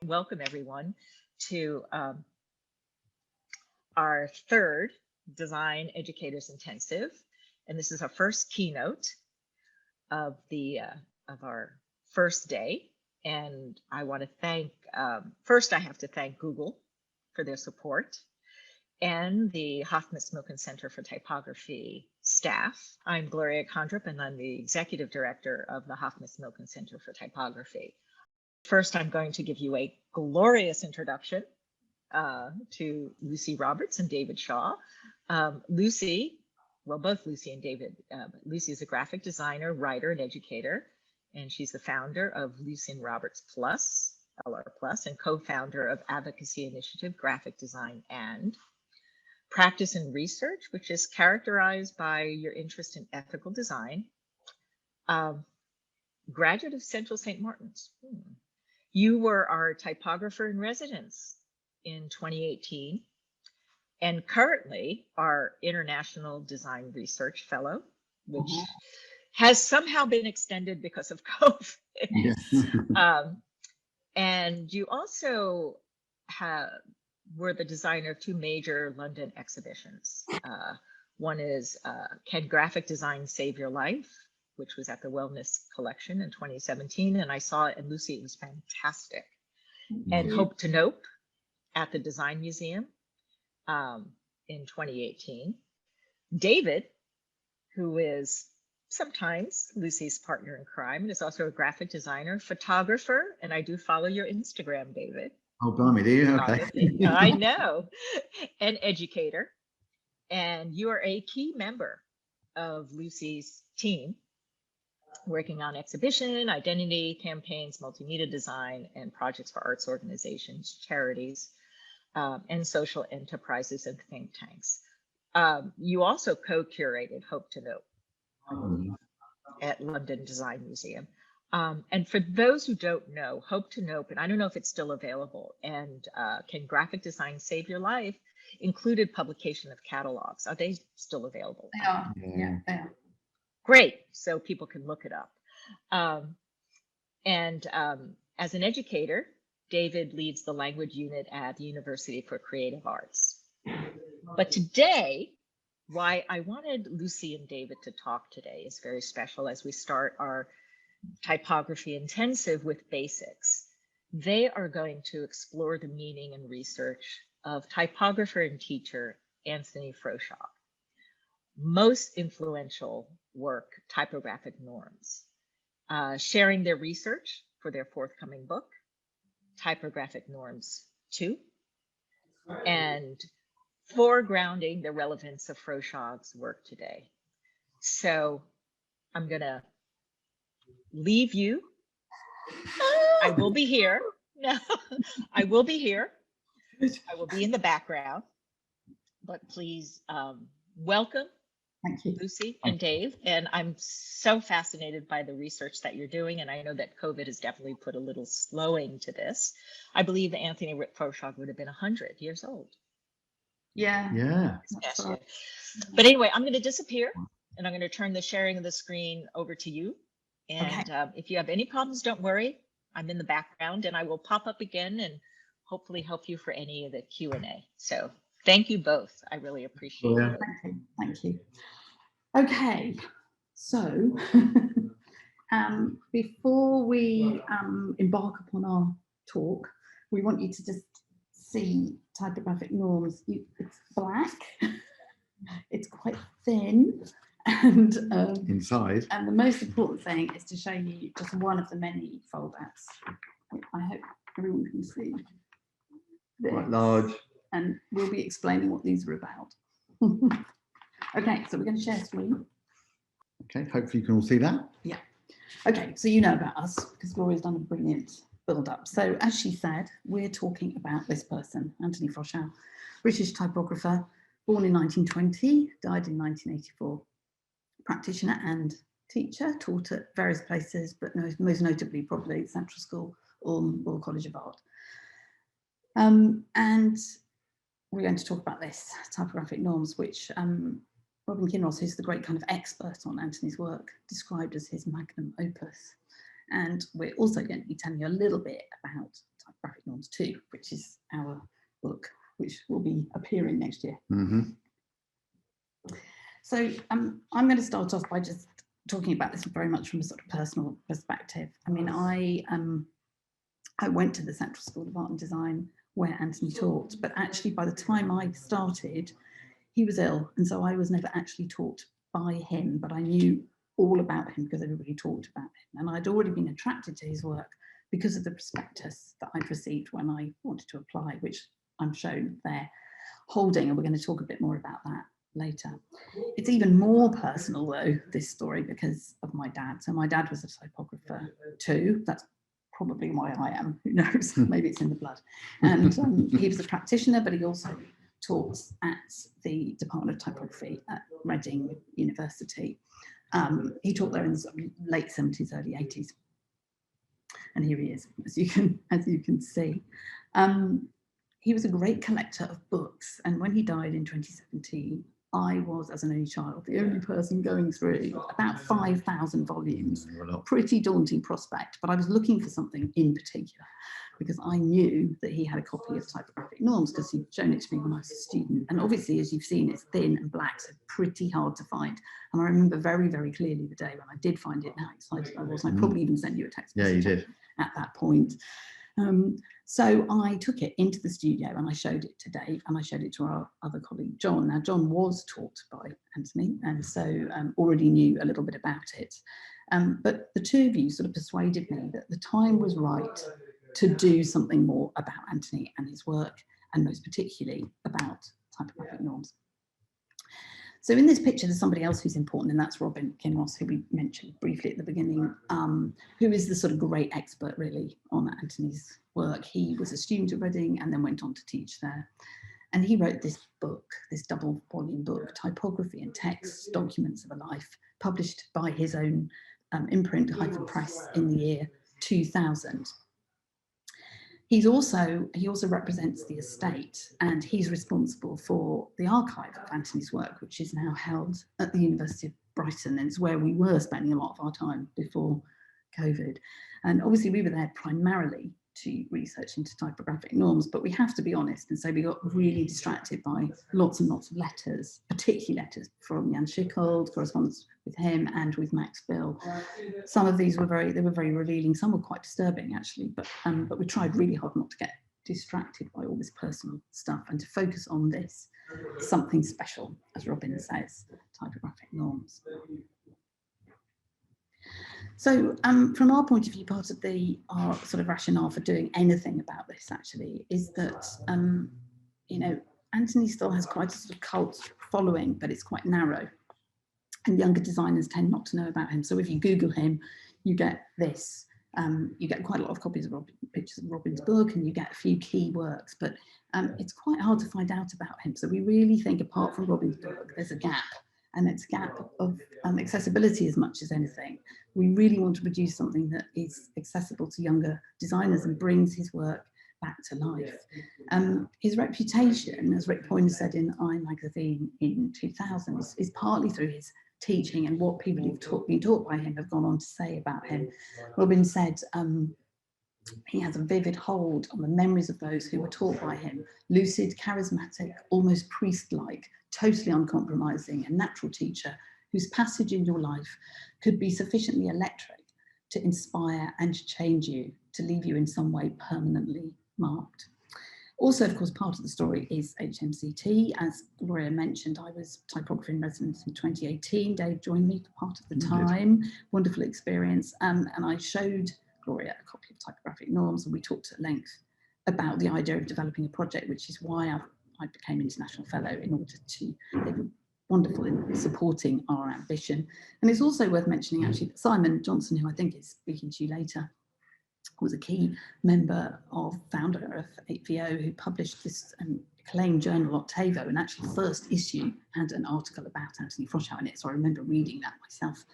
Welcome everyone to our third Design Educators Intensive, and this is our first keynote of our first day. And I want to thank first I have to thank Google for their support and the Hoffmitz Milken Center for Typography staff. I'm Gloria Condrup, and I'm the Executive Director of the Hoffmitz Milken Center for Typography. First, I'm going to give you a glorious introduction to Lucy Roberts and David Shaw. Lucy, well, both Lucy and David, Lucy is a graphic designer, writer, and educator, and she's the founder of Lucienne Roberts Plus, LR Plus, and co-founder of advocacy initiative Graphic Design and Practice and Research, which is characterized by your interest in ethical design. Graduate of Central St. Martin's. You were our typographer in residence in 2018 and currently our International Design Research Fellow, which has somehow been extended because of COVID. Yes. And you also were the designer of two major London exhibitions. One is Can Graphic Design Save Your Life?, which was at the Wellness Collection in 2017. And I saw it, and Lucy, it was fantastic. And Hope to Nope at the Design Museum in 2018. David, who is sometimes Lucy's partner in crime, and is also a graphic designer, photographer, and I do follow your Instagram, David. Oh, blimey, do you? Okay. I know. An educator. And you are a key member of Lucy's team, working on exhibition, identity campaigns, multimedia design, and projects for arts organizations, charities, and social enterprises and think tanks. You also co-curated Hope to Nope at London Design Museum. And for those who don't know, Hope to Nope, and I don't know if it's still available, and Can Graphic Design Save Your Life included publication of catalogs. Are they still available? They are. Yeah, they are. Great, so people can look it up. As an educator, David leads the language unit at the University for Creative Arts. But today, why I wanted Lucy and David to talk today is very special as we start our typography intensive with basics. They are going to explore the meaning and research of typographer and teacher Anthony Froshaug. Most influential work, Typographic Norms, sharing their research for their forthcoming book, Typographic Norms 2, and foregrounding the relevance of Froshaugs' work today. So I'm gonna leave you. I will be here. No, I will be here. I will be in the background, but please welcome. Thank you, Lucy and Dave. And I'm so fascinated by the research that you're doing. And I know that COVID has definitely put a little slowing to this. I believe that Anthony Froshaug would have been 100 years old. Yeah. Yeah. Right. But anyway, I'm going to disappear and I'm going to turn the sharing of the screen over to you. And Okay. If you have any problems, don't worry. I'm in the background and I will pop up again and hopefully help you for any of the Q&A. So thank you both. I really appreciate it. Thank you. Thank you. Okay, so before we embark upon our talk, we want you to just see Typographic Norms. It's black, it's quite thin, and inside. And the most important thing is to show you just one of the many foldouts. I hope everyone can see this. Quite large. And we'll be explaining what these are about. Okay, so we're going to share screen. Okay, hopefully you can all see that. Yeah. Okay, so you know about us because Gloria's done a brilliant build up. So as she said, we're talking about this person, Anthony Froshaug, British typographer, born in 1920, died in 1984, practitioner and teacher, taught at various places, but most notably probably Central School or Royal College of Art. And we're going to talk about this, Typographic Norms, which Robin Kinross, who's the great kind of expert on Anthony's work, described as his magnum opus. And we're also going to be telling you a little bit about Typographic Norms 2, which is our book, which will be appearing next year. So I'm going to start off by just talking about this very much from a sort of personal perspective. I mean, I went to the Central School of Art and Design where Anthony taught, but actually by the time I started, he was ill, and so I was never actually taught by him, but I knew all about him because everybody talked about him, and I'd already been attracted to his work because of the prospectus that I'd received when I wanted to apply, which I'm shown there holding, and we're going to talk a bit more about that later. It's even more personal though, this story, because of my dad. So my dad was a typographer too. That's probably why I am, who knows, maybe it's in the blood. And he was a practitioner, but he also taught at the Department of Typography at Reading University. He taught there in the late 70s, early 80s. And here he is, as you can see. He was a great collector of books, and when he died in 2017, I was, as an only child, the only person going through about 5,000 volumes. Pretty daunting prospect, but I was looking for something in particular because I knew that he had a copy of Typographic Norms because he'd shown it to me when I was a student. And obviously, as you've seen, it's thin and black, so pretty hard to find. And I remember very, very clearly the day when I did find it and how excited I was. I probably even sent you a text message at that point. So I took it into the studio and I showed it to Dave, and I showed it to our other colleague, John. Now, John was taught by Anthony, and so already knew a little bit about it. But the two of you sort of persuaded me that the time was right to do something more about Anthony and his work, and most particularly about typographic norms. So in this picture, there's somebody else who's important, and that's Robin Kinross, who we mentioned briefly at the beginning, who is the sort of great expert really on Anthony's work. He was a student at Reading and then went on to teach there. And he wrote this book, this double volume book, Typography and Text, Documents of a Life, published by his own imprint, Hyphen Press, in the year 2000. He also represents the estate, and he's responsible for the archive of Anthony's work, which is now held at the University of Brighton, and it's where we were spending a lot of our time before COVID. And obviously we were there primarily to research into typographic norms, but we have to be honest and say we got really distracted by lots and lots of letters, particularly letters from Jan Schichold, correspondence with him and with Max Bill. Some of these were very revealing, some were quite disturbing actually, but we tried really hard not to get distracted by all this personal stuff and to focus on this, something special, as Robin says, typographic norms. So from our point of view, part of our sort of rationale for doing anything about this actually is that, you know, Anthony still has quite a sort of cult following, but it's quite narrow. And younger designers tend not to know about him. So if you Google him, you get this. You get quite a lot of copies of pictures of Robin's book, and you get a few key works, but it's quite hard to find out about him. So we really think, apart from Robin's book, there's a gap. And it's a gap of accessibility as much as anything. We really want to produce something that is accessible to younger designers and brings his work back to life. His reputation, as Rick Poyner said in I magazine in 2000, is partly through his teaching and what people who've been taught by him have gone on to say about him. Robin said he has a vivid hold on the memories of those who were taught by him, lucid, charismatic, almost priest-like, totally uncompromising, a natural teacher whose passage in your life could be sufficiently electric to inspire and to change you, to leave you in some way permanently marked. Also, of course, part of the story is HMCT. As Gloria mentioned, I was typographer in residence in 2018. Dave joined me for part of the time. Wonderful experience. And I showed Gloria a copy of Typographic Norms, and we talked at length about the idea of developing a project, which is why I became International Fellow, in order to, they were wonderful in supporting our ambition. And it's also worth mentioning actually that Simon Johnson, who I think is speaking to you later, was a key founder of 8VO, who published this acclaimed journal Octavo, and actually the first issue had an article about Anthony Froshaug in it. So I remember reading that myself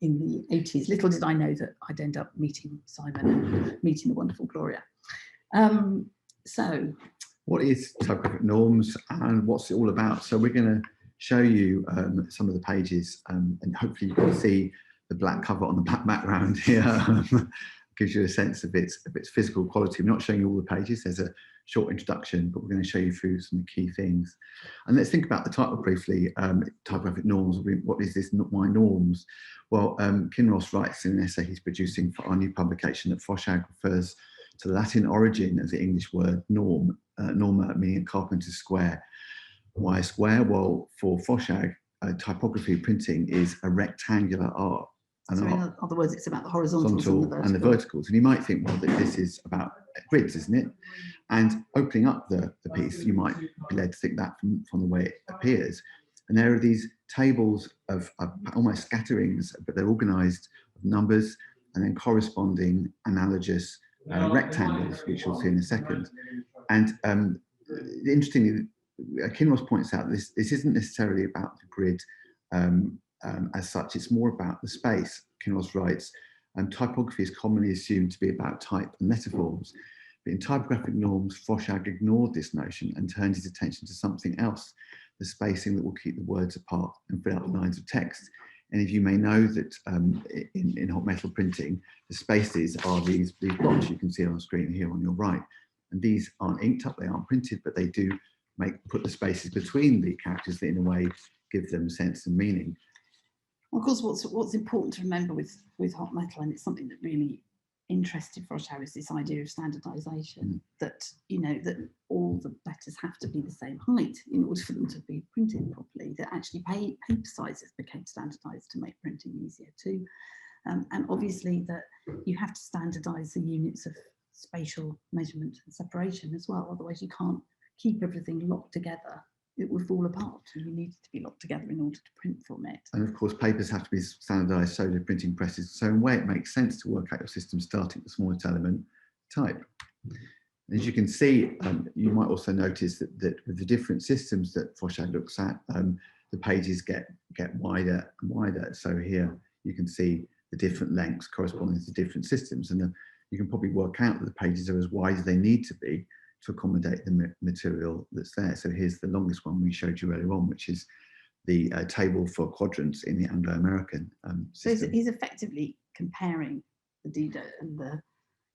in the 80s. Little did I know that I'd end up meeting Simon and meeting the wonderful Gloria. So what is Typographic Norms and what's it all about? So we're going to show you some of the pages, and hopefully you can see the black cover on the background here. gives you a sense of its physical quality. I'm not showing you all the pages. There's a short introduction, but we're going to show you through some key things. And let's think about the title briefly. Typographic norms. What is this? Why norms? Well, Kinross writes in an essay he's producing for our new publication that Froshaug refers to the Latin origin of the English word norm, norma meaning a carpenter's square. Why a square? Well, for Froshaug, typography printing is a rectangular art. So in other words, it's about the horizontals and the verticals. And you might think, well, that this is about grids, isn't it? And opening up the piece, you might be led to think that from the way it appears. And there are these tables of almost scatterings, but they're organized of numbers and then corresponding analogous rectangles, which you'll see in a second. And interestingly, Kinross points out this isn't necessarily about the grid as such, it's more about the space. Kinross writes, typography is commonly assumed to be about type and letter forms, but in typographic norms, Froshaug ignored this notion and turned his attention to something else, the spacing that will keep the words apart and fill out the lines of text. And if you may know that in hot metal printing, the spaces are these blocks you can see on the screen here on your right. And these aren't inked up, they aren't printed, but they do put the spaces between the characters that in a way give them sense and meaning. Of course, what's important to remember with hot metal, and it's something that really interested Froshaug, is this idea of standardization, that, you know, that all the letters have to be the same height in order for them to be printed properly, that actually paper sizes became standardized to make printing easier too. And obviously that you have to standardize the units of spatial measurement and separation as well, otherwise you can't keep everything locked together. It would fall apart, and you need it to be locked together in order to print from it. And of course, papers have to be standardized, so do printing presses. So in a way, it makes sense to work out your system starting at the smallest element, type. As you can see, you might also notice that with the different systems that Froshaug looks at, the pages get wider and wider. So here you can see the different lengths corresponding to different systems, and you can probably work out that the pages are as wide as they need to be to accommodate the material that's there. So here's the longest one we showed you earlier on, which is the table for quadrants in the Anglo-American system. So he's effectively comparing the DETI and the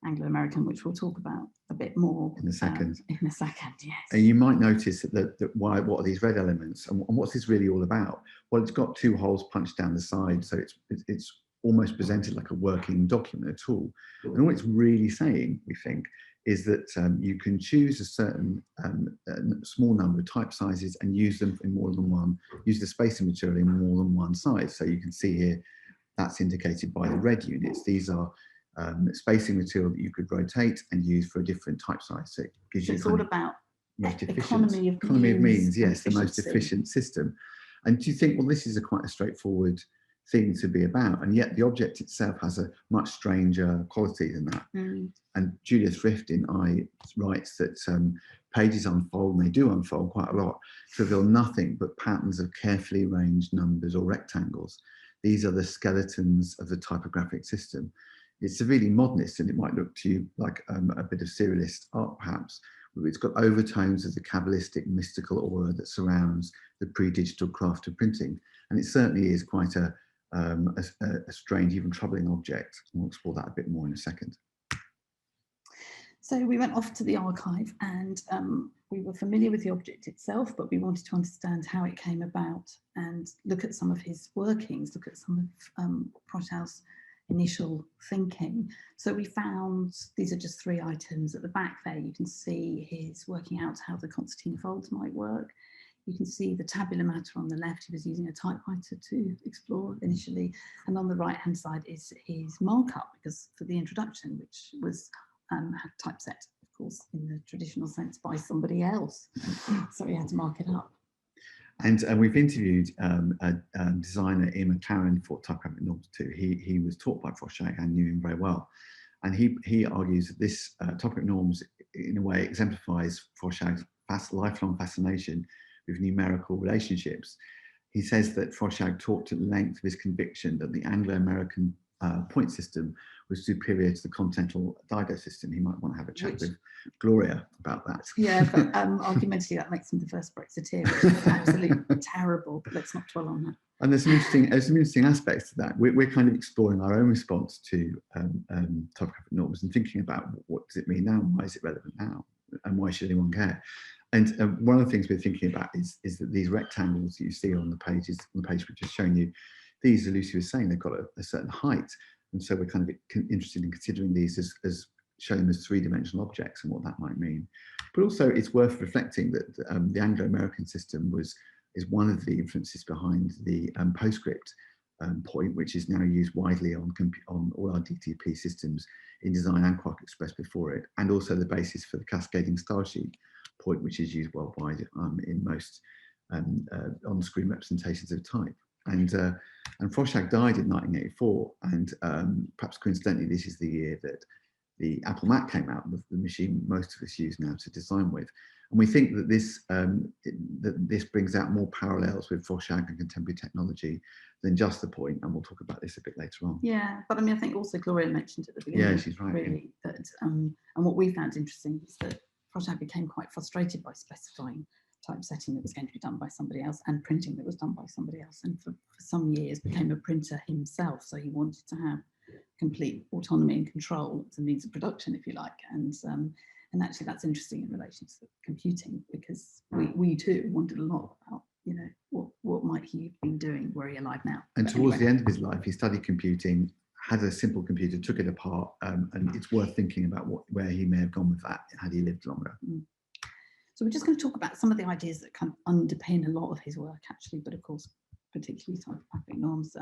Anglo-American, which we'll talk about a bit more in a second. Yes. And you might notice that what are these red elements, and what's this really all about? Well, it's got two holes punched down the side, so it's almost presented like a working document, a tool. And all it's really saying, we think, is that you can choose a certain small number of type sizes and use them in more than one, use the spacing material in more than one size. So you can see here, that's indicated by the red units. These are spacing material that you could rotate and use for a different type size. So it gives you it's all about economy of means, yes, the most efficient system. And do you think, well, this is quite a straightforward thing to be about, and yet the object itself has a much stranger quality than that. And Julia Thrift in I writes that pages unfold, and they do unfold quite a lot, to reveal nothing but patterns of carefully arranged numbers or rectangles. These are the skeletons of the typographic system. It's severely modernist, and it might look to you like a bit of serialist art perhaps. It's got overtones of the Kabbalistic mystical aura that surrounds the pre-digital craft of printing, and it certainly is quite a strange, even troubling object. We'll explore that a bit more in a second. So we went off to the archive, and we were familiar with the object itself, but we wanted to understand how it came about and look at some of his workings, look at some of Froshaug's initial thinking. So we found, these are just 3 items at the back there. You can see his working out how the concertina folds might work. You can see the tabula mater on the left. He was using a typewriter to explore initially. And on the right-hand side is his markup, because for the introduction, which was had typeset, of course, in the traditional sense by somebody else. So he had to mark it up. And we've interviewed designer Ian McLaren for Typographic Norms too. He was taught by Froshaug and knew him very well. And he argues that this Typographic Norms, in a way, exemplifies Froshaug's lifelong fascination with numerical relationships. He says that Froshaug talked at length of his conviction that the Anglo-American point system was superior to the continental Dido system. He might want to have a chat with Gloria about that. Yeah, but argumentatively that makes him the first Brexiteer, which is absolutely terrible, but let's not dwell on that. And there's some interesting aspects to that. We're kind of exploring our own response to typographic norms and thinking about what does it mean now, why is it relevant now, and why should anyone care? And one of the things we're thinking about is that these rectangles that you see on the page we've just shown you, these, as Lucy was saying, they've got a certain height. And so we're kind of interested in considering these as showing them as three-dimensional objects and what that might mean. But also it's worth reflecting that the Anglo-American system is one of the influences behind the PostScript point, which is now used widely on all our DTP systems in Design and Quark Express before it, and also the basis for the cascading style sheet point, which is used worldwide in most on-screen representations of type. And Froshaug died in 1984, and perhaps coincidentally, this is the year that the Apple Mac came out, the machine most of us use now to design with. And we think that this brings out more parallels with Froshaug and contemporary technology than just the point, and we'll talk about this a bit later on. Yeah, but I mean, I think also Gloria mentioned at the beginning, yeah, she's right, really, that and what we found interesting is that Froshaug became quite frustrated by specifying typesetting that was going to be done by somebody else and printing that was done by somebody else, and for some years became a printer himself, so he wanted to have complete autonomy and control as a means of production, if you like. And actually that's interesting in relation to computing, because we too wondered a lot about, you know, what might he have been doing were he alive now. And but towards anyway. the end of his life, he studied computing, had a simple computer, took it apart, and it's worth thinking about where he may have gone with that had he lived longer. So we're just going to talk about some of the ideas that kind of underpin a lot of his work, actually, but of course, particularly typographic norms.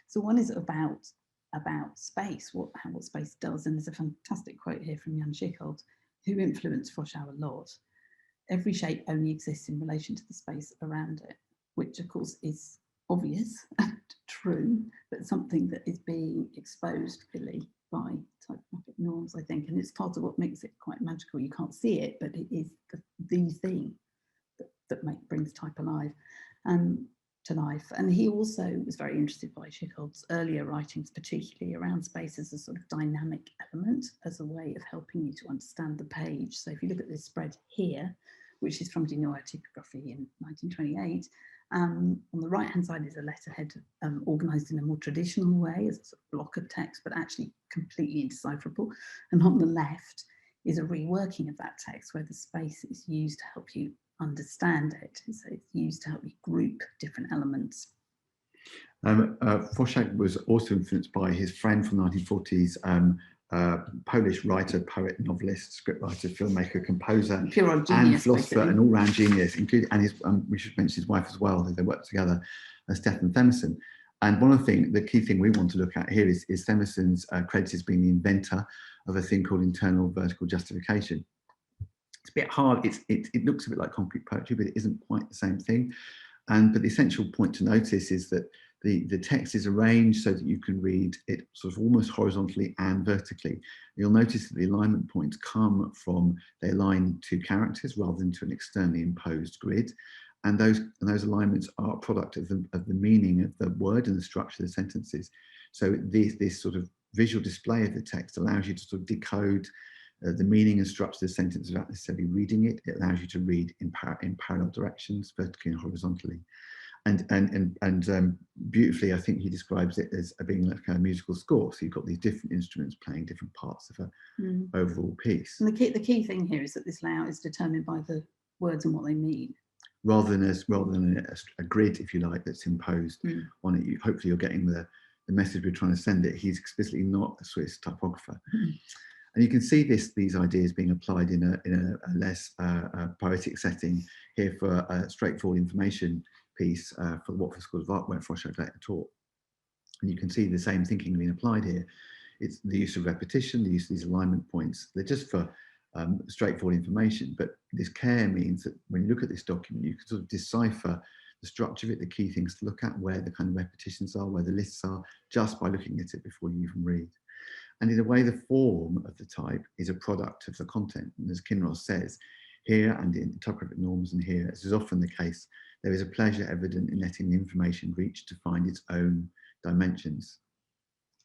So one is about space, what space does, and there's a fantastic quote here from Jan Schichold, who influenced Froshaug a lot. Every shape only exists in relation to the space around it, which of course is obvious and true, but something that is being exposed really by typographic norms, I think, and it's part of what makes it quite magical. You can't see it, but it is the thing that brings type alive. To life. And he also was very interested by Schickhold's earlier writings, particularly around space as a sort of dynamic element, as a way of helping you to understand the page. So if you look at this spread here, which is from De Novo Typography in 1928, on the right hand side is a letterhead organised in a more traditional way as a sort of block of text, but actually completely indecipherable. And on the left is a reworking of that text where the space is used to help you understand it. So it's used to help you group different elements. Froshaug was also influenced by his friend from the 1940s, Polish writer, poet, novelist, scriptwriter, filmmaker, composer, and philosopher, basically. And all-round genius, including, and his, we should mention his wife as well, they worked together, Stefan Themerson. And one of the key thing we want to look at here is Themerson's credit as being the inventor of a thing called internal vertical justification. It's a bit hard, it looks a bit like concrete poetry, but it isn't quite the same thing. But the essential point to notice is that the text is arranged so that you can read it sort of almost horizontally and vertically. You'll notice that the alignment points come from, they align to characters rather than to an externally imposed grid. And those alignments are a product of the meaning of the word and the structure of the sentences. So this sort of visual display of the text allows you to sort of decode the meaning and structure of the sentence without necessarily reading it. It allows you to read in parallel directions, vertically and horizontally. And beautifully, I think he describes it as being like a musical score. So you've got these different instruments playing different parts of an overall piece. And the key thing here is that this layout is determined by the words and what they mean, rather than a grid, if you like, that's imposed on it. Hopefully, you're getting the message we're trying to send it. He's explicitly not a Swiss typographer. And you can see these ideas being applied in a less poetic setting here for a straightforward information piece for the Watford School of Art, where Froshaug later taught. And you can see the same thinking being applied here. It's the use of repetition, the use of these alignment points. They're just for straightforward information, but this care means that when you look at this document, you can sort of decipher the structure of it, the key things to look at, where the kind of repetitions are, where the lists are, just by looking at it before you even read. And in a way, the form of the type is a product of the content. And as Kinross says, here and in typographic norms and here, as is often the case, there is a pleasure evident in letting the information reach to find its own dimensions.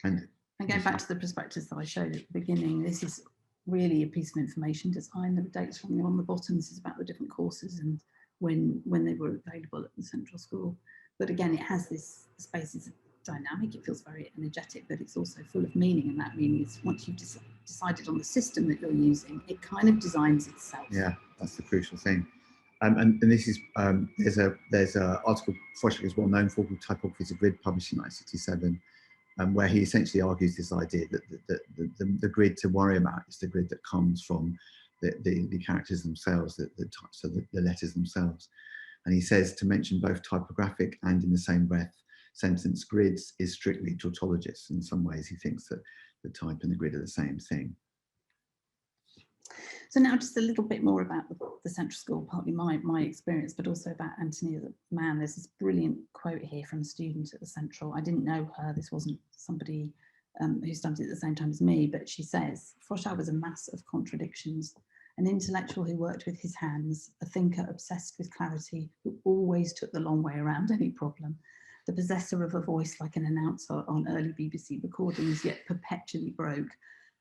And And going back to the prospectus that I showed at the beginning, this is really a piece of information design. There are dates from them on the bottom. This is about the different courses and when they were available at the central school. But again, it has this space is dynamic. It feels very energetic, but it's also full of meaning. And that meaning is once you've decided on the system that you're using, it kind of designs itself. Yeah, that's the crucial thing. And this is there's a article Froshaug is well known for called Typography is a Grid, published in 1967. Where he essentially argues this idea that the grid to worry about is the grid that comes from the characters themselves, the letters themselves. And he says to mention both typographic and in the same breath sentence grids is strictly tautologist. In some ways, he thinks that the type and the grid are the same thing. So now just a little bit more about the central school, partly my experience, but also about Anthony as a man. There's this brilliant quote here from a student at the central. I didn't know her. This wasn't somebody who studied at the same time as me, but she says, Froshaug was a mass of contradictions, an intellectual who worked with his hands, a thinker obsessed with clarity, who always took the long way around any problem, the possessor of a voice like an announcer on early BBC recordings, yet perpetually broke,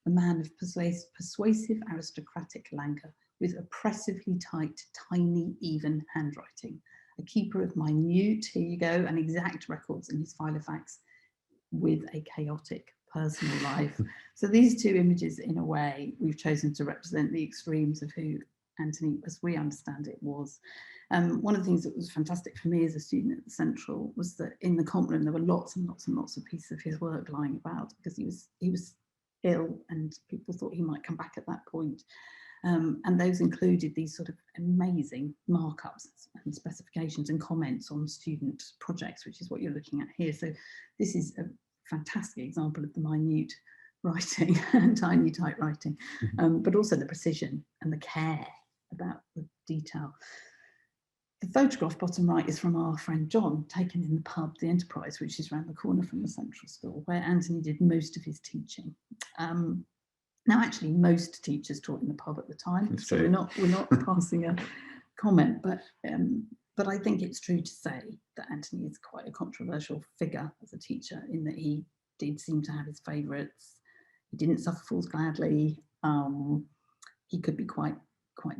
a man of persuasive aristocratic languor with oppressively tight, tiny, even handwriting, a keeper of minute, here you go, and exact records in his file of facts with a chaotic personal life. So these two images, in a way, we've chosen to represent the extremes of who Anthony, as we understand it, was. One of the things that was fantastic for me as a student at the Central was that in the comp room there were lots and lots and lots of pieces of his work lying about because he was ill and people thought he might come back at that point. And those included these sort of amazing markups and specifications and comments on student projects, which is what you're looking at here. So this is a fantastic example of the minute writing and tiny typewriting, but also the precision and the care about the detail. The photograph bottom right is from our friend John, taken in the pub, the Enterprise, which is around the corner from the Central School, where Anthony did most of his teaching. Now, actually, most teachers taught in the pub at the time, That's so true. we're not passing a comment, but I think it's true to say that Anthony is quite a controversial figure as a teacher in that he did seem to have his favourites. He didn't suffer fools gladly. He could be quite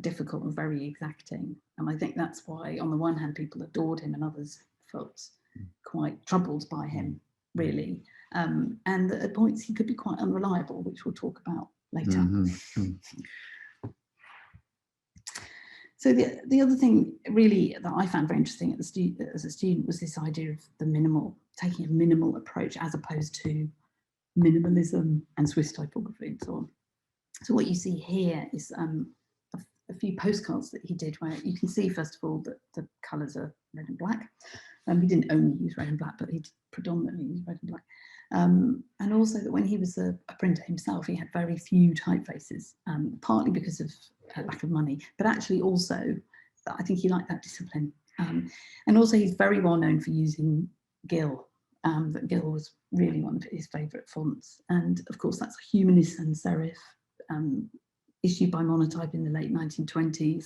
difficult and very exacting. And I think that's why, on the one hand, people adored him and others felt quite troubled by him, really. And at points he could be quite unreliable, which we'll talk about later. So the other thing really that I found very interesting as a student was this idea of the minimal, taking a minimal approach as opposed to minimalism and Swiss typography and so on. So what you see here is a few postcards that he did where you can see, first of all, that the colours are red and black. He didn't only use red and black, but he predominantly used red and black. And also that when he was a printer himself, he had very few typefaces, partly because of lack of money, but actually also I think he liked that discipline. And also he's very well known for using Gill. That Gill was really one of his favourite fonts. And of course that's a humanist sans serif issued by Monotype in the late 1920s.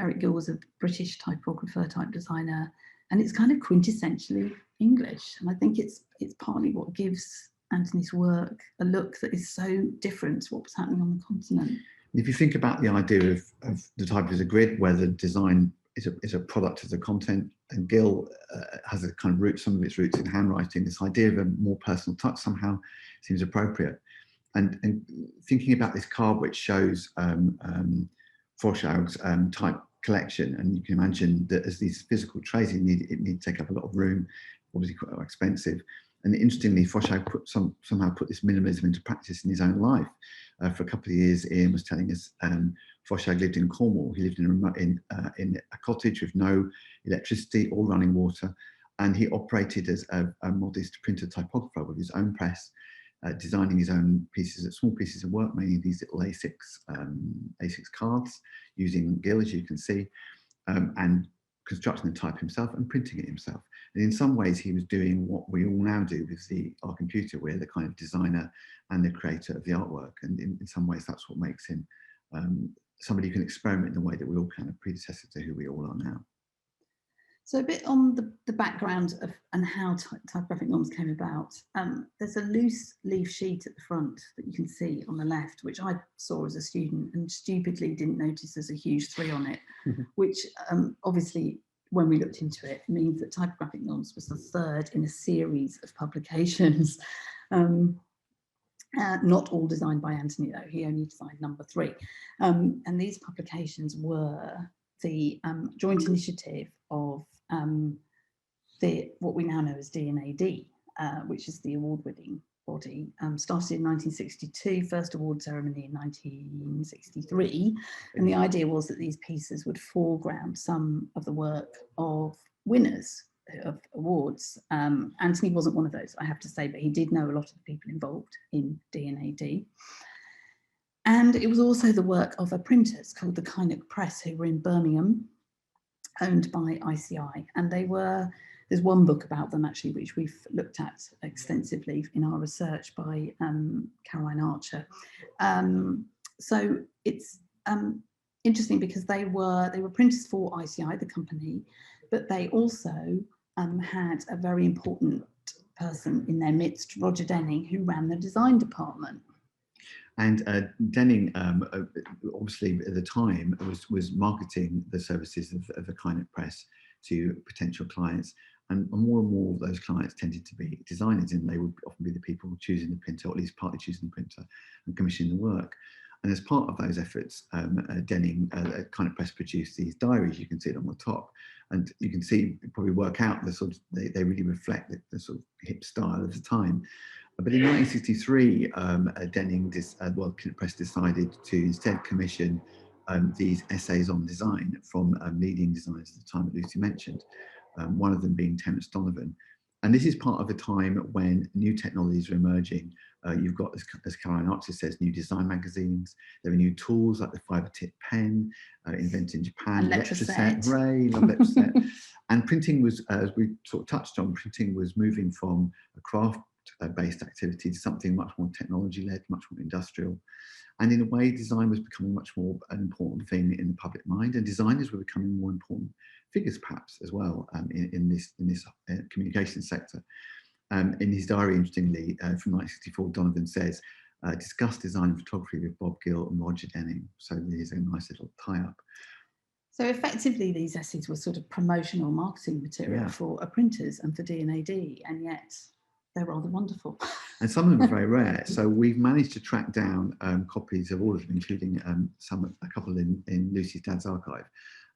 Eric Gill was a British typographer, type designer, and it's kind of quintessentially English. And I think it's partly what gives Anthony's work a look that is so different to what was happening on the continent. If you think about the idea of the type as a grid, where the design is a product of the content, and Gill has a kind of root, some of its roots in handwriting, this idea of a more personal touch somehow seems appropriate. And thinking about this card, which shows Froshaug's type collection, and you can imagine that as these physical trays, it need to take up a lot of room, obviously quite expensive. And interestingly, Froshaug somehow put this minimalism into practice in his own life. For a couple of years, Ian was telling us, Froshaug lived in Cornwall. He lived in a cottage with no electricity or running water, and he operated as a modest printer typographer with his own press, designing his own small pieces of work, mainly these little A6 cards, using Gill, as you can see, and constructing the type himself and printing it himself. And in some ways, he was doing what we all now do with our computer. We're the kind of designer and the creator of the artwork. And in some ways, that's what makes him somebody who can experiment in the way that we all can, a predecessor to who we all are now. So a bit on the background of and how typographic norms came about. There's a loose leaf sheet at the front that you can see on the left, which I saw as a student and stupidly didn't notice there's a huge 3 on it, which obviously, when we looked into it, means that Typographic Norms was the 3rd in a series of publications. Not all designed by Anthony, though. He only designed number 3. And these publications were the joint initiative of what we now know as DNAD, which is the award-winning body. Started in 1962, first award ceremony in 1963. And the idea was that these pieces would foreground some of the work of winners of awards. Anthony wasn't one of those, I have to say, but he did know a lot of the people involved in DNAD. And it was also the work of a printers called the Keynote Press, who were in Birmingham, owned by ICI. And they were, there's one book about them actually, which we've looked at extensively in our research by Caroline Archer. So it's interesting because they were printers for ICI, the company, but they also had a very important person in their midst, Roger Denning, who ran the design department. And Denning, obviously at the time, was marketing the services of the Keynote Press to potential clients. And more of those clients tended to be designers, and they would often be the people choosing the printer, or at least partly choosing the printer and commissioning the work. And as part of those efforts, Denning, Keynote Press produced these diaries. You can see it on the top. And you can see, probably work out the sort of, they really reflect the sort of hip style of the time. But in 1963, Denning, Keynote Press decided to instead commission these essays on design from leading designers at the time that Lucy mentioned, one of them being Terence Donovan. And this is part of a time when new technologies are emerging. You've got, as Caroline Archer says, new design magazines. There are new tools like the fiber tip pen, invented in Japan. Letraset, hooray, love Letraset. And printing was, as we sort of touched on, printing was moving from a craft-based activity to something much more technology-led, much more industrial. And in a way, design was becoming much more an important thing in the public mind, and designers were becoming more important figures, perhaps, as well, in this communication sector. In his diary, interestingly, from 1964, Donovan says, discuss design and photography with Bob Gill and Roger Denning. So there's a nice little tie-up. So effectively, these essays were sort of promotional marketing material for printers and for DNAD, and yet they're rather wonderful. And some of them are very rare. So we've managed to track down copies of all of them, including a couple in Lucy's dad's archive.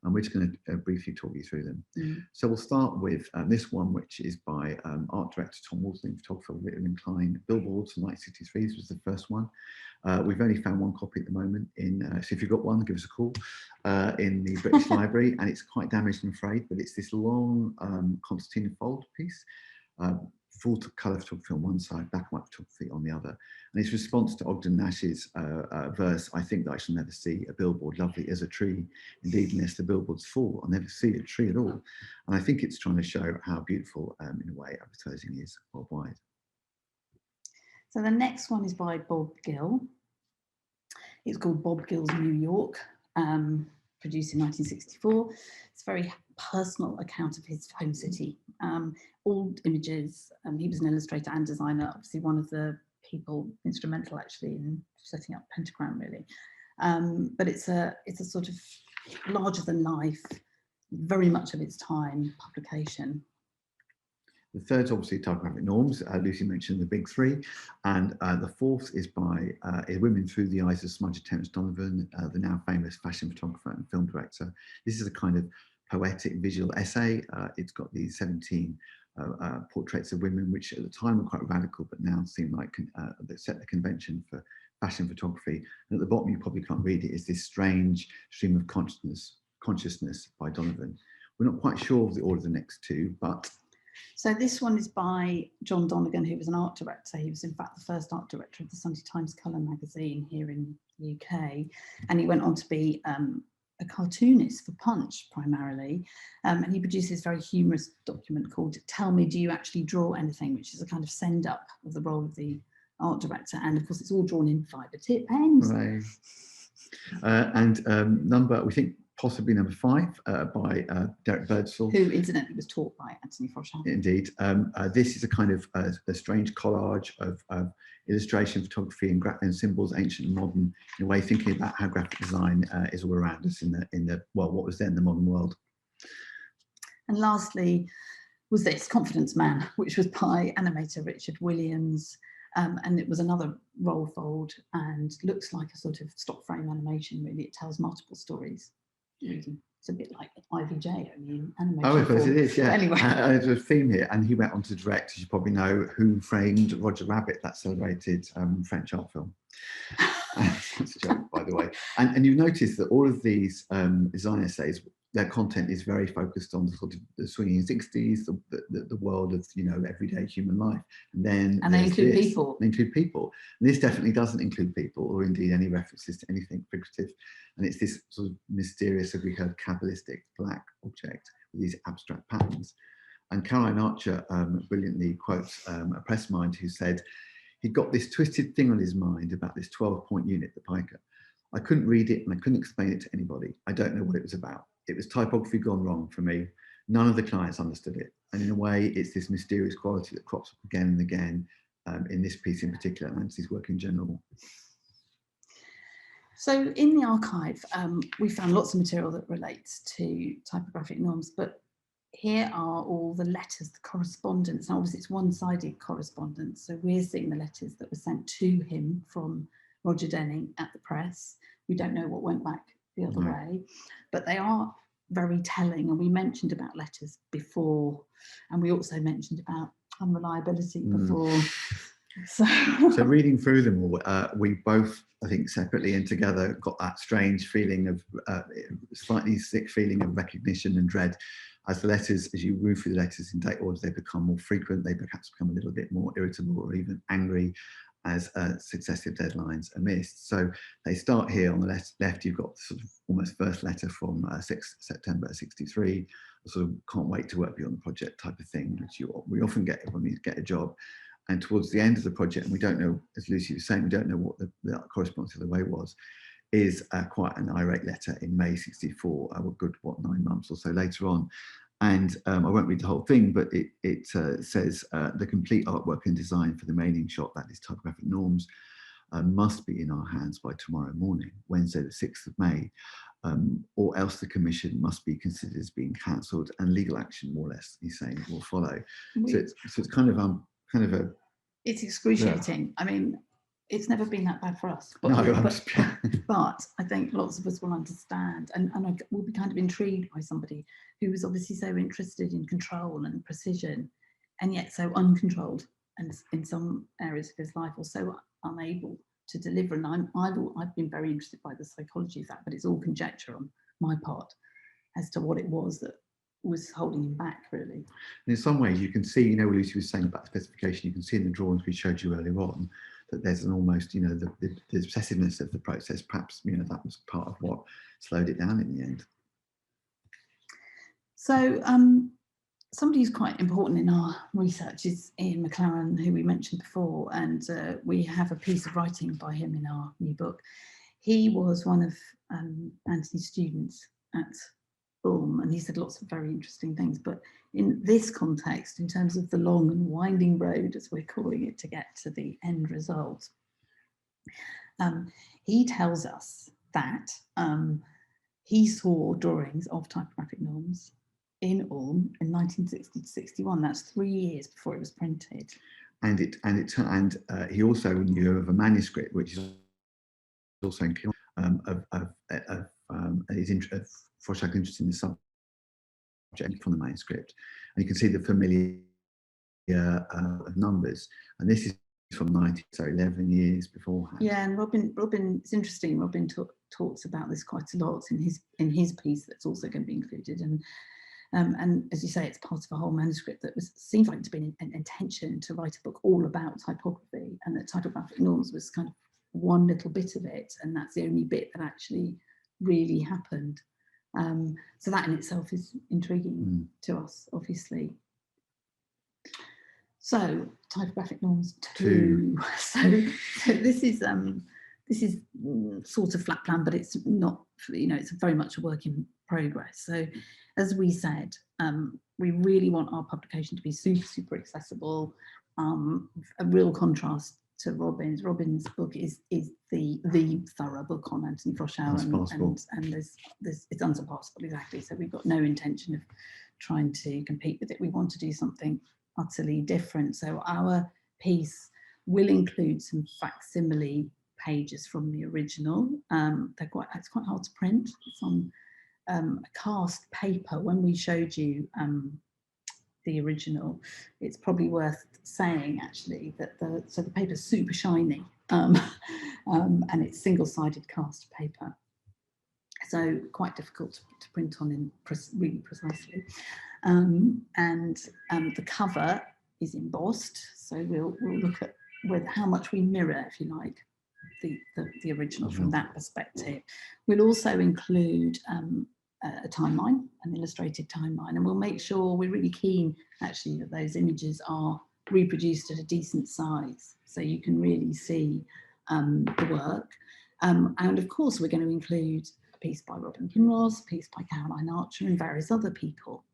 And we're just going to briefly talk you through them. So we'll start with this one, which is by art director Tom Walton, photographer Whitman Klein. Billboards from 1963. This was the first one. We've only found one copy at the moment. So if you've got one, give us a call in the British Library. And it's quite damaged, I'm afraid, but it's this long concertina fold piece. Full colour photography on one side, black and white photography on the other. And its response to Ogden Nash's verse, I think that I shall never see a billboard lovely as a tree. Indeed, unless the billboards fall, I'll never see a tree at all. And I think it's trying to show how beautiful, in a way, advertising is worldwide. So the next one is by Bob Gill. It's called Bob Gill's New York, produced in 1964. It's a very personal account of his home city. All images. He was an illustrator and designer, obviously one of the people instrumental actually in setting up Pentagram, really. But it's a sort of larger than life, very much of its time publication. The third's obviously Typographic Norms. Lucy mentioned the big 3. And the fourth is by Women Through the Eyes of Smudge Terence Donovan, the now famous fashion photographer and film director. This is a kind of poetic visual essay. It's got these 17 portraits of women, which at the time were quite radical, but now seem like they set the convention for fashion photography. And at the bottom, you probably can't read it, is this strange stream of consciousness by Donovan. We're not quite sure of the order of the next 2, but... So this one is by John Donegan, who was an art director. He was in fact the first art director of the Sunday Times Colour magazine here in the UK. And he went on to be a cartoonist for Punch primarily, and he produced this very humorous document called Tell Me, Do You Actually Draw Anything?, which is a kind of send up of the role of the art director, and of course it's all drawn in fiber tip pens. Right. We think possibly number 5 by Derek Birdsall. Who incidentally was taught by Anthony Froshaug. Indeed. This is a kind of a strange collage of illustration, photography and symbols, ancient and modern, in a way thinking about how graphic design is all around us in the well, what was then the modern world. And lastly was this, Confidence Man, which was by animator Richard Williams. And it was another roll fold and looks like a sort of stock frame animation, really. It tells multiple stories. It's a bit like IVJ, only in animation. Oh, of course it is, yeah. Anyway. There's a theme here, and he went on to direct, as you probably know, Who Framed Roger Rabbit, that celebrated French art film. That's a joke, by the way. And you've noticed that all of these design essays, their content is very focused on the sort of the swinging 60s, the world of, you know, everyday human life. And then they include people. They include people. And this definitely doesn't include people, or indeed any references to anything figurative. And it's this sort of mysterious, as we heard, Kabbalistic black object with these abstract patterns. And Caroline Archer brilliantly quotes a press mind who said, he'd got this twisted thing on his mind about this 12-point unit, the piker. I couldn't read it and I couldn't explain it to anybody. I don't know what it was about. It was typography gone wrong for me. None of the clients understood it. And in a way, it's this mysterious quality that crops up again and again in this piece in particular, and Anthony's work in general. So in the archive, we found lots of material that relates to typographic norms, but here are all the letters, the correspondence. Now, obviously, it's one-sided correspondence. So we're seeing the letters that were sent to him from Roger Denning at the press. We don't know what went back the other way, but they are very telling. And we mentioned about letters before, and we also mentioned about unreliability before. So reading through them all, we both, I think separately and together, got that strange feeling of, slightly sick feeling of recognition and dread. As the letters, as you move through the letters in date order, they become more frequent, they perhaps become a little bit more irritable or even angry as successive deadlines are missed. So they start here on the left, you've got sort of almost first letter from 6 September 63, sort of can't wait to work beyond the project type of thing, which we often get when we get a job. And towards the end of the project, and we don't know, as Lucy was saying, we don't know what the correspondence of the way was, is quite an irate letter in May 64, a good, 9 months or so later on. And I won't read the whole thing, but it says the complete artwork and design for the mailing shop, that is Typographic Norms, must be in our hands by tomorrow morning, Wednesday the 6th of May, or else the commission must be considered as being cancelled and legal action, more or less, he's saying, will follow. So it's kind of a... It's excruciating. Yeah. I mean, it's never been that bad for us. But, no, but I think lots of us will understand, and I will be kind of intrigued by somebody who was obviously so interested in control and precision, and yet so uncontrolled, and in some areas of his life, or so unable to deliver. And I've been very interested by the psychology of that, but it's all conjecture on my part as to what it was that was holding him back, really. And in some ways, you can see, you know, what Lucy was saying about the specification, you can see in the drawings we showed you earlier on, that there's an almost, you know, the obsessiveness of the process. Perhaps, you know, that was part of what slowed it down in the end. So somebody who's quite important in our research is Ian McLaren, who we mentioned before, and we have a piece of writing by him in our new book. He was one of Anthony's students at Ulm, and he said lots of very interesting things, but in this context, in terms of the long and winding road, as we're calling it, to get to the end result, he tells us that he saw drawings of typographic norms in Ulm in 1960 to 61. That's 3 years before it was printed. And he also knew of a manuscript, which is also in Froshaugs' interest in the subject from the manuscript, and you can see the familiar numbers, and this is from 11 years beforehand. Yeah, and Robin, it's interesting. Robin talks about this quite a lot in his piece that's also going to be included, and as you say, it's part of a whole manuscript that seems like to be an intention to write a book all about typography, and that typographic norms was kind of one little bit of it, and that's the only bit that actually really happened. So that in itself is intriguing to us, obviously. So typographic norms 2. So this is this is sort of flat plan, but it's not, it's very much a work in progress. So as we said, we really want our publication to be super, super accessible, a real contrast to Robin's. Robin's book is the thorough book on Anthony Froshaug, and it's unsurpassable, exactly. So we've got no intention of trying to compete with it. We want to do something utterly different. So our piece will include some facsimile pages from the original. It's quite hard to print. It's on a cast paper. When we showed you the original, it's probably worth saying actually that the paper's super shiny, and it's single-sided cast paper, so quite difficult to print on really precisely. The cover is embossed, so we'll look at how much we mirror, if you like, the original from that perspective. We'll also include a timeline, an illustrated timeline, and we'll make sure, we're really keen actually that those images are reproduced at a decent size so you can really see the work. And of course we're going to include a piece by Robin Kinross, a piece by Caroline Archer and various other people.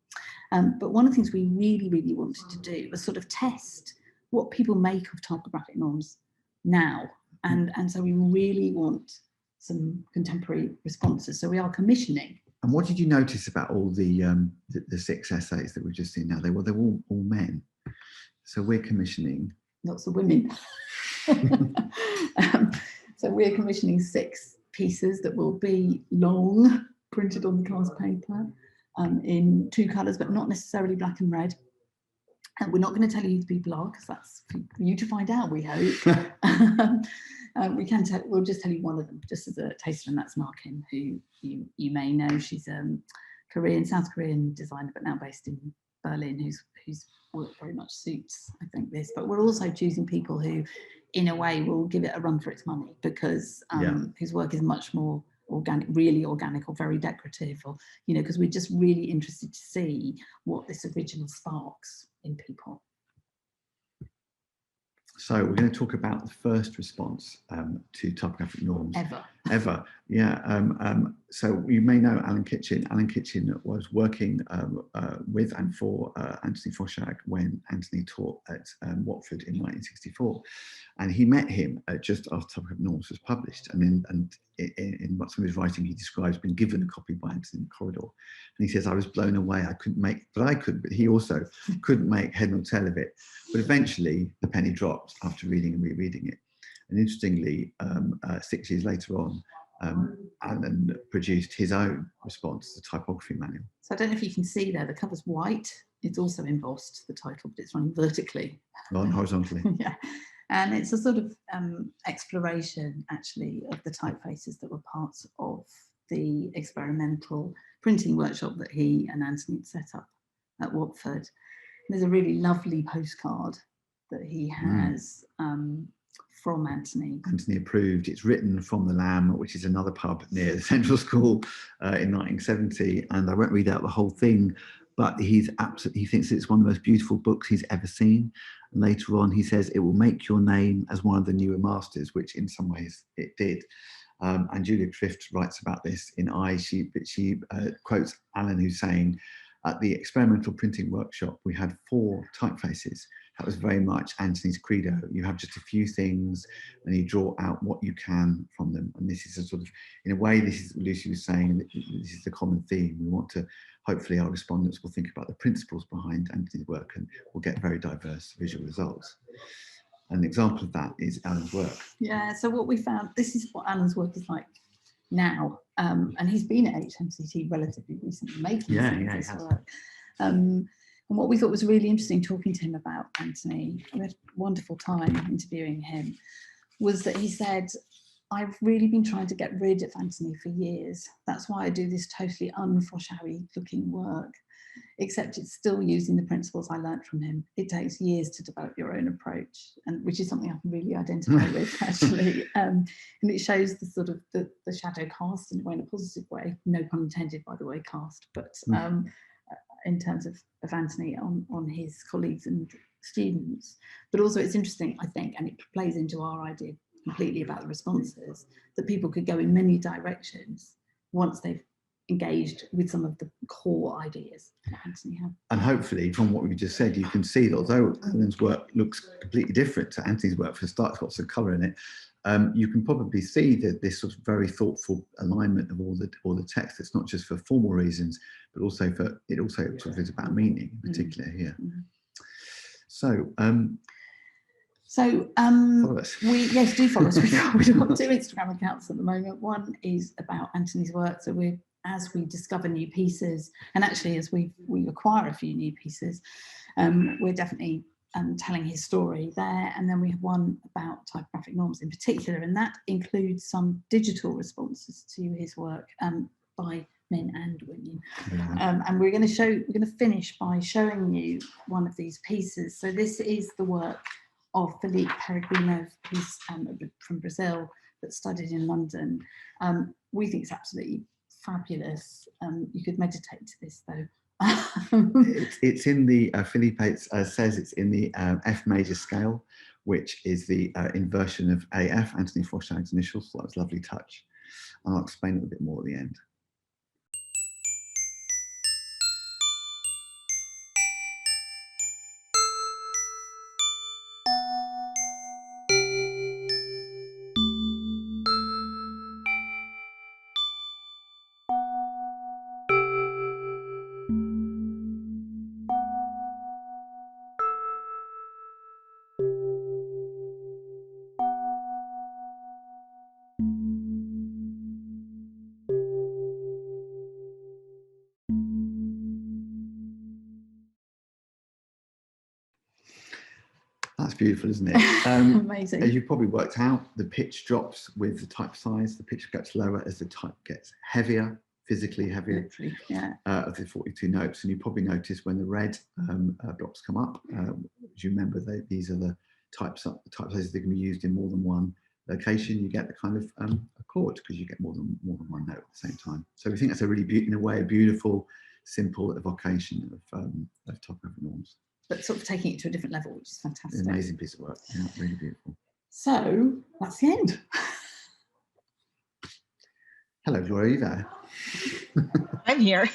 But one of the things we really, really wanted to do was sort of test what people make of typographic norms now. And so we really want some contemporary responses. So we are commissioning. And what did you notice about all the 6 essays that we've just seen now? They're all men. So we're commissioning. Lots of women. So we're commissioning 6 pieces that will be long, printed on the cast paper, in 2 colours, but not necessarily black and red. And we're not going to tell you who the people are, because that's for you to find out, we hope. We'll just tell you one of them, just as a taster, and that's Markin, who you may know. She's a South Korean designer, but now based in Berlin, whose work very much suits, I think, this. But we're also choosing people who, in a way, will give it a run for its money, because whose work is much more organic, really organic, or very decorative, or because we're just really interested to see what this original sparks in people. So we're going to talk about the first response to typographic norms. Ever, yeah. So you may know Alan Kitchen. Alan Kitchen was working with and for Anthony Froshaug when Anthony taught at Watford in 1964. And he met him just after Typographic Norms was published. And in some of his writing, he describes being given a copy by Anthony in the corridor. And he says, I was blown away. But he also couldn't make head nor tail of it. But eventually the penny dropped after reading and rereading it. And interestingly, 6 years later on, Alan produced his own response to the typography manual. So I don't know if you can see there, the cover's white. It's also embossed, the title, but it's running vertically. Run horizontally. Yeah. And it's a sort of exploration, actually, of the typefaces that were parts of the experimental printing workshop that he and Anthony had set up at Watford. And there's a really lovely postcard that he has from Anthony. Anthony approved. It's written from the Lamb, which is another pub near the Central School in 1970. And I won't read out the whole thing, but he thinks it's one of the most beautiful books he's ever seen. And later on, he says it will make your name as one of the newer masters, which in some ways it did. And Julia Trift writes about this in I. She quotes Alan, who's saying, at the experimental printing workshop, we had 4 typefaces. That was very much Anthony's credo. You have just a few things and you draw out what you can from them. And this is a sort of, in a way, this is what Lucy was saying, this is the common theme. We want to, hopefully our respondents will think about the principles behind Anthony's work and we'll get very diverse visual results. An example of that is Alan's work. Yeah, so what we found, this is what Alan's work is like now. And he's been at HMCT relatively recently making this work. And what we thought was really interesting talking to him about Anthony, we had a wonderful time interviewing him, was that he said, I've really been trying to get rid of Anthony for years. That's why I do this totally un-Froshaug looking work, except it's still using the principles I learned from him. It takes years to develop your own approach, and which is something I can really identify with, actually. And it shows the sort of the shadow cast in a way, in a positive way, no pun intended, by the way, cast, but in terms of Anthony on his colleagues and students. But also it's interesting, I think, and it plays into our idea completely about the responses, that people could go in many directions once they've engaged with some of the core ideas that Anthony had. And hopefully, from what we just said, you can see that although Alan's work looks completely different to Anthony's work, for a start, it's got some colour in it. You can probably see that this sort of very thoughtful alignment of all the text. It's not just for formal reasons, but also for it also sort of is about meaning in particular here. So. Follow us. Yes, do follow us. We've got 2 Instagram accounts at the moment. One is about Anthony's work. So as we discover new pieces, and actually as we acquire a few new pieces, we're definitely telling his story there. And then we have one about typographic norms in particular, and that includes some digital responses to his work by men and women. And we're going to finish by showing you one of these pieces. So this is the work of Felipe Peregrino, who's from Brazil, that studied in London. We think it's absolutely fabulous. You could meditate to this though. It's in the Felipe says it's in the F major scale, which is the inversion of AF, Anthony Froshaug's initials. So that was a lovely touch. And I'll explain it a bit more at the end. That's beautiful, isn't it? Amazing. As you've probably worked out, the pitch drops with the type size. The pitch gets lower as the type gets heavier, physically heavier, Literally, yeah. of the 42 notes. And you probably notice when the red blocks come up, as you remember, these are the type sizes that can be used in more than one location. You get the kind of a chord because you get more than one note at the same time. So we think that's a really, in a way, a beautiful, simple evocation of typographic norms. But sort of taking it to a different level, which is fantastic. An amazing piece of work, yeah, really beautiful. So that's the end. Hello, Gloria, are you there? I'm here.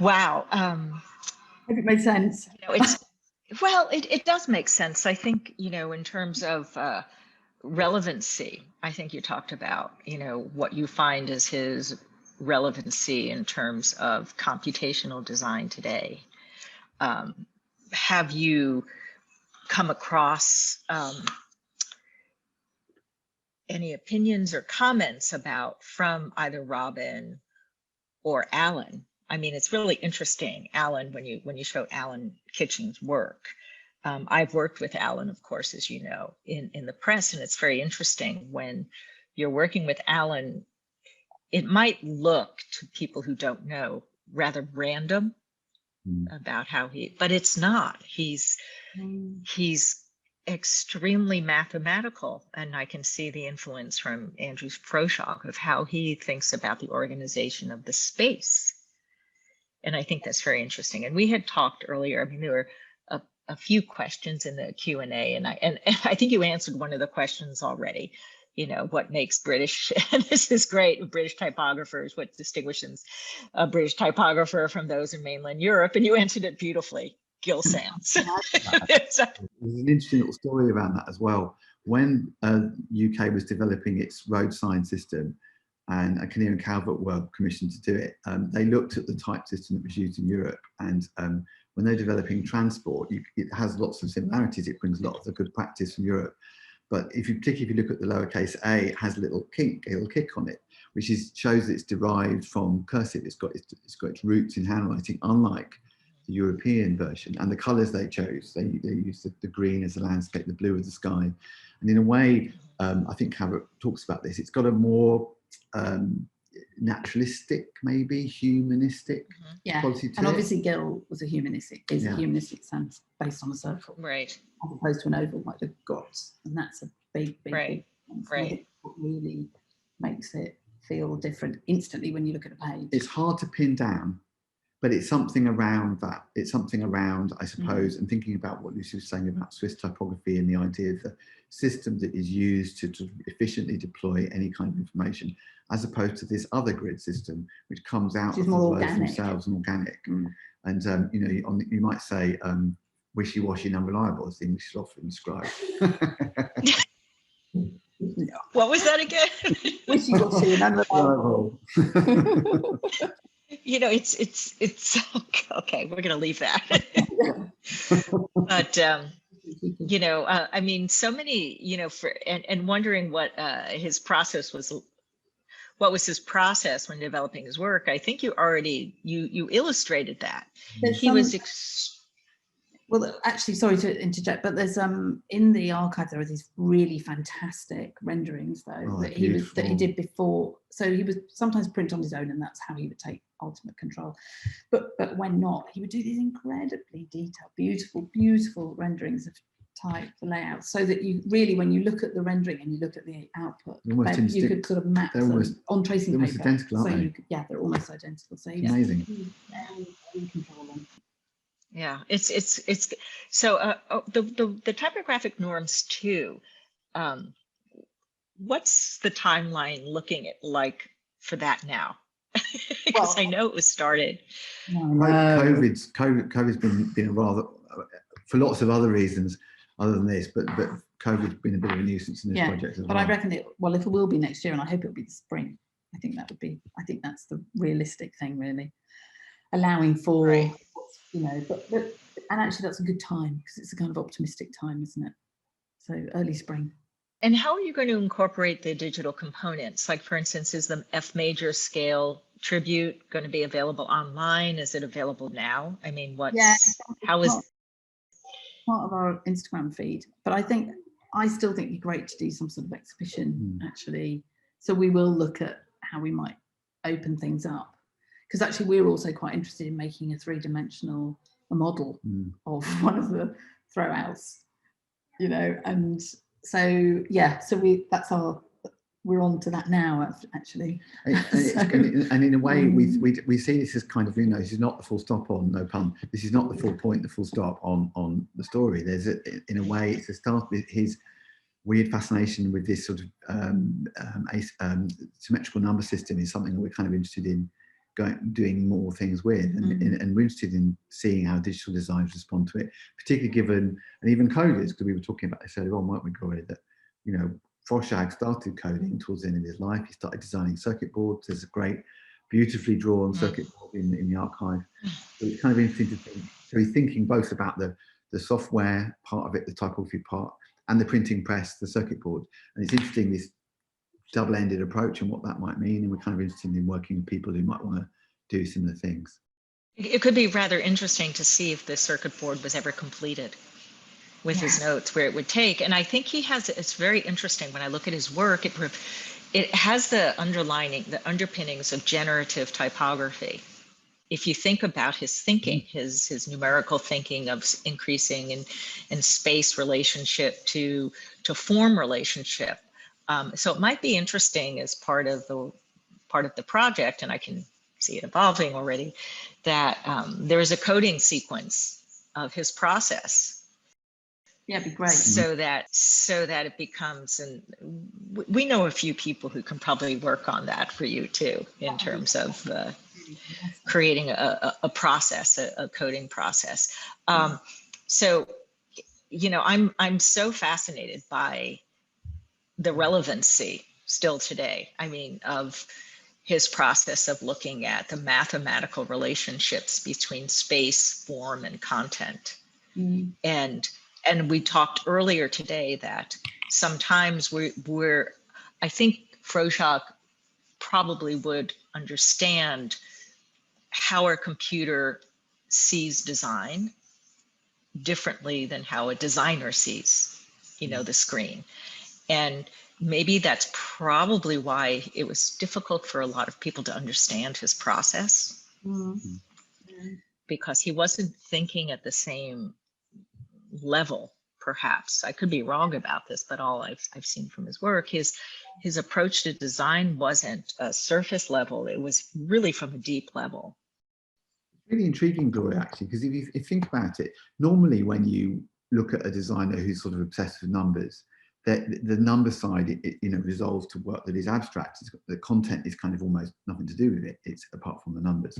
Wow. Hope it made sense. It does make sense. I think, in terms of relevancy, I think you talked about, what you find is his relevancy in terms of computational design today. Have you come across any opinions or comments from either Robin or Alan? I mean, it's really interesting, Alan, when you show Alan Kitchen's work. I've worked with Alan, of course, as you know, in the press, and it's very interesting when you're working with Alan. It might look to people who don't know rather random about how but it's not. He's extremely mathematical, and I can see the influence from Andrew Froshaug of how he thinks about the organization of the space. And I think that's very interesting. And we had talked earlier, I mean, there were a few questions in the Q&A, and I think you answered one of the questions already. What makes British, and this is great, British typographers, what distinguishes a British typographer from those in mainland Europe? And you answered it beautifully, Gill sounds. There's an interesting little story around that as well. When UK was developing its road sign system, and Kinnear and Calvert were commissioned to do it, they looked at the type system that was used in Europe, and when they're developing transport, it has lots of similarities. It brings a lot of the good practice from Europe. But particularly if you look at the lowercase a, it has a little kick on it, which shows that it's derived from cursive. It's got its roots in handwriting, unlike the European version. And the colours they chose, they used the green as the landscape, the blue as the sky. And in a way, I think Calvert talks about this. It's got a more naturalistic, maybe humanistic quality to and it. Obviously Gill was a humanistic sense based on a circle, right, as opposed to an oval like the Goths, and that's a big right. Right. What really makes it feel different instantly when you look at a page. It's hard to pin down but it's something around that. It's something around, I suppose, and thinking about what Lucy was saying about Swiss typography and the idea of the system that is used to efficiently deploy any kind of information, as opposed to this other grid system, which comes out of the words themselves and organic. And, you know, you might say wishy-washy and unreliable, as the English is often described. What was that again? Wishy-washy and unreliable. You know, it's okay. We're going to leave that. But you know, I mean, so many, you know, and wondering what his process was. What was his process when developing his work? I think you already you illustrated that. He was. Well, actually, sorry to interject, but there's in the archive there are these really fantastic renderings though that he did before. So he would sometimes print on his own, and that's how he would take ultimate control. But when not, he would do these incredibly detailed, beautiful renderings of type, the layout, so that you really, when you look at the rendering and you look at the output, you could sort of map them on tracing paper. Identical, aren't they? Yeah, they're almost identical. So amazing. Control them. Yeah, it's so the typographic norms too. What's the timeline looking at like for that now? Because I know it was started. COVID's been a rather, for lots of other reasons other than this, but COVID's been a bit of a nuisance in this project as well. But I reckon it will be next year, and I hope it'll be the spring. I think that's the realistic thing, really, allowing for. Right. You know, but and actually that's a good time because it's a kind of optimistic time, isn't it? So early spring. And how are you going to incorporate the digital components? Like, for instance, is the F major scale tribute going to be available online? Is it available now? I mean, how is part of our Instagram feed? But I still think it'd be great to do some sort of exhibition actually. So we will look at how we might open things up. Because actually we're also quite interested in making a three-dimensional model of one of the throwouts, you know, and so we're on to that now actually. And in a way we see this as kind of, you know, this is not the full stop on, no pun, this is not the full point, the full stop on the story. There's in a way it's a start with his weird fascination with this sort of symmetrical number system is something that we're kind of interested in doing more things with, and we're interested in seeing how digital designers respond to it, particularly given, and even coders, because we were talking about this earlier on, weren't we, Gloria, that, you know, Froshaug started coding towards the end of his life. He started designing circuit boards. There's a great, beautifully drawn circuit board in the archive. So it's kind of interesting to think, so he's thinking both about the software part of it, the typography part, and the printing press, the circuit board. And it's interesting, this double-ended approach and what that might mean, and we're kind of interested in working with people who might want to do similar things. It could be rather interesting to see if the circuit board was ever completed with his notes, where it would take. And I think he has, it's very interesting when I look at his work, it has the underpinnings of generative typography. If you think about his thinking, his numerical thinking of increasing in space relationship to form relationship. So it might be interesting as part of the project, and I can see it evolving already, that there is a coding sequence of his process. Yeah, it'd be great. So that it becomes, and we know a few people who can probably work on that for you too, in terms of creating a process, a coding process. So, you know, I'm so fascinated by the relevancy still today, I mean, of his process of looking at the mathematical relationships between space, form, and content. And we talked earlier today that sometimes I think Froshaug probably would understand how a computer sees design differently than how a designer sees, you know, the screen. And maybe that's probably why it was difficult for a lot of people to understand his process, because he wasn't thinking at the same level, perhaps. I could be wrong about this, but all I've seen from his work, his approach to design wasn't a surface level. It was really from a deep level. Really intriguing, Gloria, actually, because if you think about it, normally when you look at a designer who's sort of obsessed with numbers, the number side, resolves to work that is abstract. The content is kind of almost nothing to do with it. It's apart from the numbers.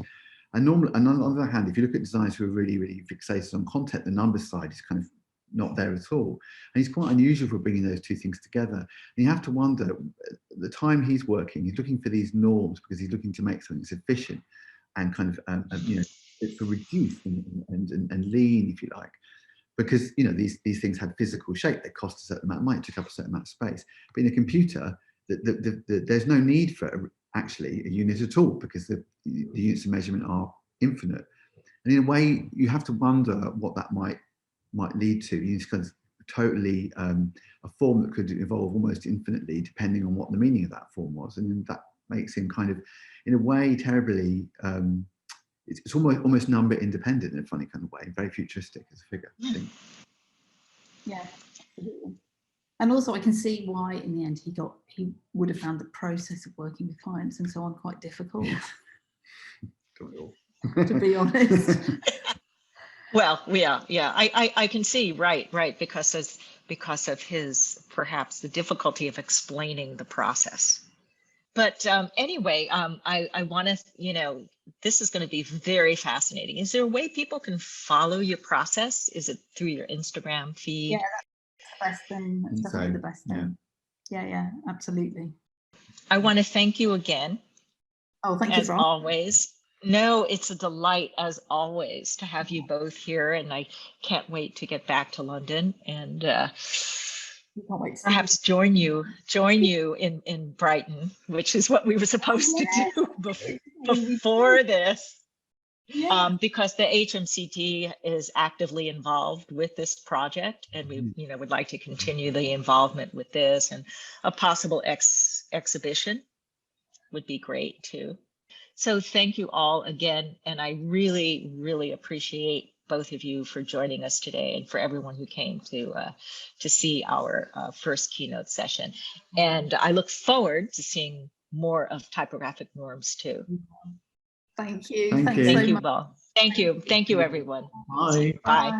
And normally, and on the other hand, if you look at designers who are really, really fixated on content, the number side is kind of not there at all. And it's quite unusual for bringing those two things together. And you have to wonder, at the time he's working, he's looking for these norms because he's looking to make something that's efficient and kind of, for reduced and lean, if you like. Because these things had physical shape, they cost a certain amount of money, took up a certain amount of space. But in a computer, there's no need for actually a unit at all, because the units of measurement are infinite. And in a way, you have to wonder what that might lead to. You just kind of totally a form that could evolve almost infinitely, depending on what the meaning of that form was. And that makes him kind of, in a way, terribly. It's almost number independent in a funny kind of way, very futuristic as a figure, I think. Yeah, absolutely. And also I can see why in the end he would have found the process of working with clients and so on quite difficult. To be honest. Well, yeah, I can see, right, because of his, perhaps the difficulty of explaining the process. But anyway, I want to, this is going to be very fascinating. Is there a way people can follow your process? Is it through your Instagram feed? Yeah, that's the best thing. That's definitely the best thing. Yeah, absolutely. I want to thank you again. Oh, thank you, as always. No, it's a delight as always to have you both here, and I can't wait to get back to London and perhaps join you in Brighton, which is what we were supposed to do before this. Yeah. Because the HMCT is actively involved with this project, and we would like to continue the involvement with this, and a possible exhibition would be great too. So thank you all again, and I really, really appreciate both of you for joining us today, and for everyone who came to see our first keynote session. And I look forward to seeing more of typographic norms too. Thank you. Thank you. Thank you, Bob. Thank you, everyone. Bye. Bye.